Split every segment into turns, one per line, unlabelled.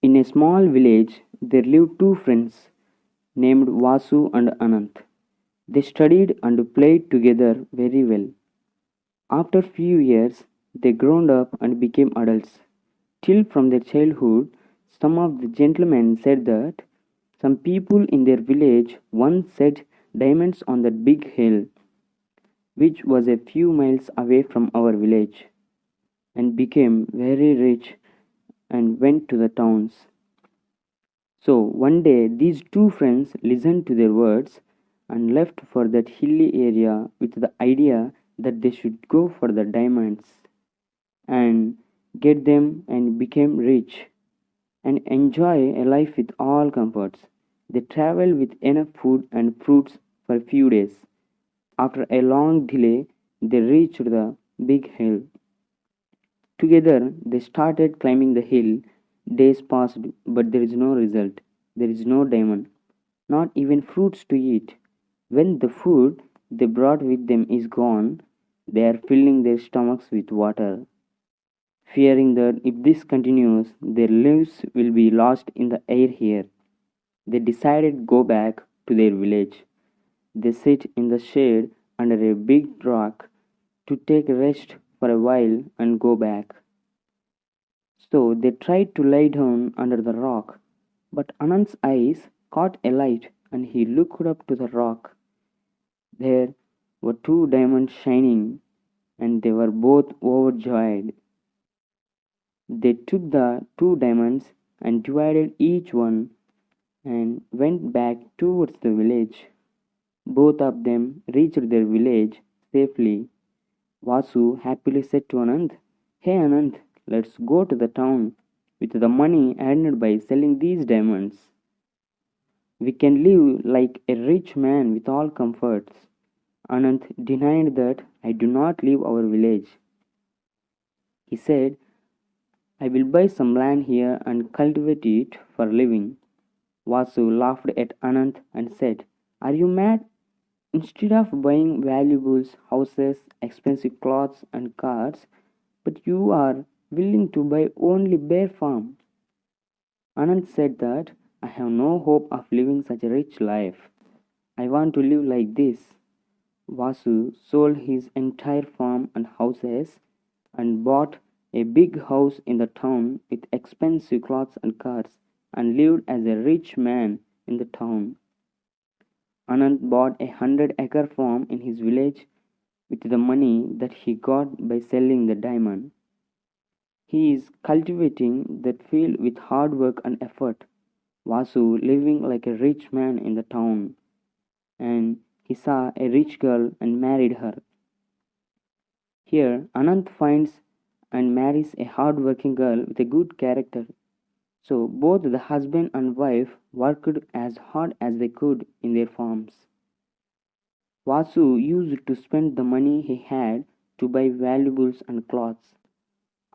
In a small village, there lived two friends named Vasu and Anant. They studied and played together very well. After few years, they grown up and became adults. Till from their childhood, some of the gentlemen said that some people in their village once set diamonds on that big hill, which was a few miles away from our village, and became very rich and went to the towns. So one day these two friends listened to their words and left for that hilly area with the idea that they should go for the diamonds and get them and become rich and enjoy a life with all comforts. They traveled with enough food and fruits for a few days. After a long delay, they reached the big hill. Together, they started climbing the hill. Days passed, but there is no result. There is no diamond, not even fruits to eat. When the food they brought with them is gone, they are filling their stomachs with water, fearing that if this continues, their lives will be lost in the air here. They decided to go back to their village. They sit in the shade under a big rock to take rest for a while and go back. So they tried to lie down under the rock, but Anand's eyes caught a light and he looked up to the rock. There were two diamonds shining, and they were both overjoyed. They took the two diamonds and divided each one and went back towards the village. Both of them reached their village safely. Vasu happily said to Anand, "Hey Anand, let's go to the town. With the money earned by selling these diamonds, we can live like a rich man with all comforts." Anand denied that I do not leave our village. He said, "I will buy some land here and cultivate it for living." Vasu laughed at Anand and said, "Are you mad? Instead of buying valuables, houses, expensive clothes, and cars, but you are willing to buy only bare farm." Anand said that I have no hope of living such a rich life. I want to live like this. Vasu sold his entire farm and houses and bought a big house in the town with expensive clothes and cars and lived as a rich man in the town. Anand bought a 100-acre farm in his village with the money that he got by selling the diamond. He is cultivating that field with hard work and effort. Vasu living like a rich man in the town, and he saw a rich girl and married her. Here, Anant finds and marries a hard-working girl with a good character. So both the husband and wife worked as hard as they could in their farms. Vasu used to spend the money he had to buy valuables and clothes.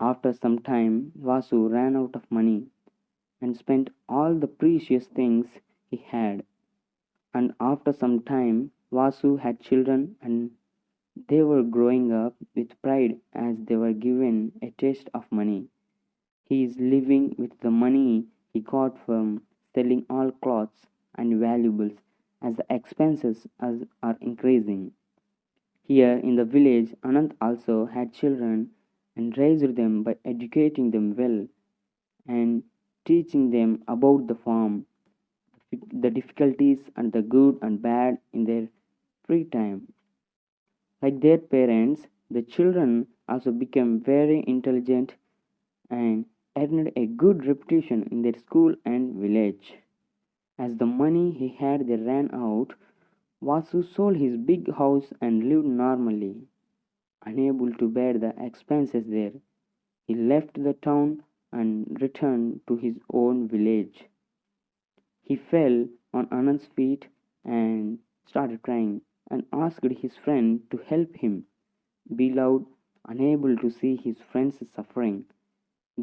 After some time, Vasu ran out of money and spent all the precious things he had. And after some time, Vasu had children and they were growing up with pride as they were given a taste of money. He is living with the money he got from selling all clothes and valuables as the expenses are increasing. Here in the village, Anant also had children and raised them by educating them well and teaching them about the farm, the difficulties and the good and bad in their free time. Like their parents, the children also became very intelligent and earned a good reputation in their school and village. As the money he had they ran out, Vasu sold his big house and lived normally. Unable to bear the expenses there, he left the town and returned to his own village. He fell on Anand's feet and started crying and asked his friend to help him. Beloved, unable to see his friend's suffering,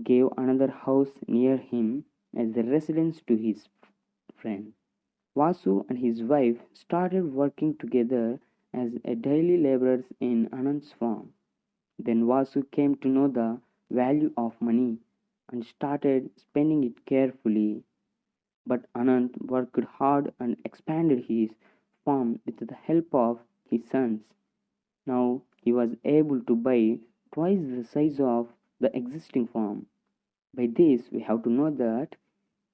gave another house near him as the residence to his friend. Vasu and his wife started working together as a daily laborers in Anand's farm. Then Vasu came to know the value of money and started spending it carefully. But Anant worked hard and expanded his farm with the help of his sons. Now he was able to buy twice the size of the existing farm. By this, we have to know that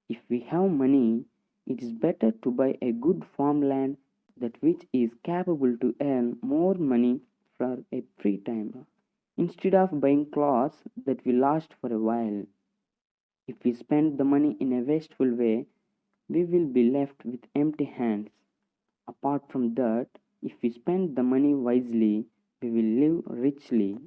if we have money, it is better to buy a good farmland that which is capable to earn more money for a free time instead of buying clothes that will last for a while. If we spend the money in a wasteful way, we will be left with empty hands. Apart from that, if we spend the money wisely, we will live richly.